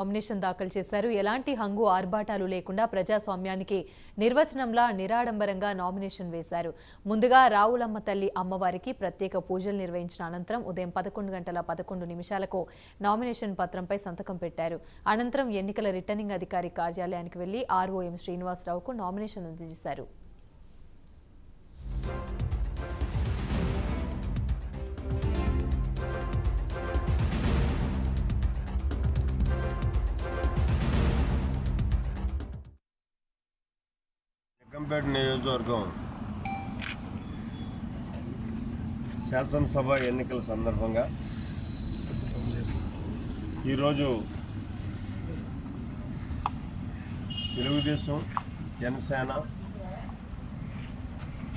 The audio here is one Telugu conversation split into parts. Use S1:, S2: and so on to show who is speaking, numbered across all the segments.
S1: నామినేషన్ దాఖలు చేశారు. ఎలాంటి హంగు ఆర్భాటాలు లేకుండా ప్రజాస్వామ్యానికి నిర్వచనంలా నిరాడంబరంగా నామినేషన్ వేశారు. ముందుగా రావులమ్మ తల్లి అమ్మవారికి ప్రత్యేక పూజలు నిర్వహించిన అనంతరం ఉదయం 11:11 నామినేషన్ పత్రంపై సంతకం పెట్టారు. అనంతరం ఎన్నికల రిటర్నింగ్ అధికారి కార్యాలయానికి వెళ్లి ఆర్ఓఎం శ్రీనివాసరావుకు నామినేషన్ అందజేశారు.
S2: జగ్గంపేట నియోజకవర్గం శాసనసభ ఎన్నికల సందర్భంగా ఈరోజు తెలుగుదేశం, జనసేన,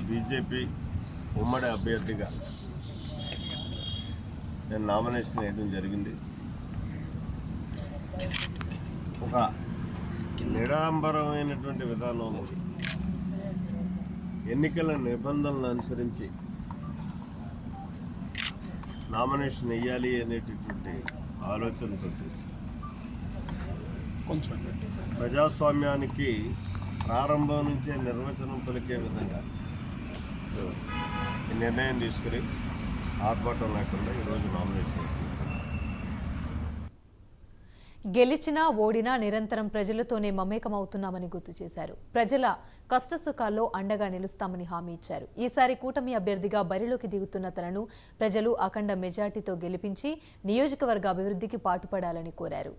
S2: బీజేపీ ఉమ్మడి అభ్యర్థిగా నేను నామినేషన్ వేయడం జరిగింది. ఒక నిరాడంబరమైనటువంటి విధానంలో ఎన్నికల నిబంధనలను అనుసరించి నామినేషన్ వేయాలి అనేటటువంటి ఆలోచనతో ప్రజాస్వామ్యానికి ప్రారంభం నుంచే నిర్వచనం పలికే విధంగా ఈ నిర్ణయం తీసుకుని ఆర్భాటం లేకుండా ఈరోజు నామినేషన్ వేసింది.
S1: గెలిచినా ఓడినా నిరంతరం ప్రజలతోనే మమేకమవుతున్నామని గుర్తు చేశారు. ప్రజల కష్టసుఖాల్లో అండగా నిలుస్తామని హామీ ఇచ్చారు. ఈసారి కూటమి అభ్యర్థిగా బరిలోకి దిగుతున్న తనను ప్రజలు అఖండ మెజార్టీతో గెలిపించి నియోజకవర్గ అభివృద్ధికి పాటుపడాలని కోరారు.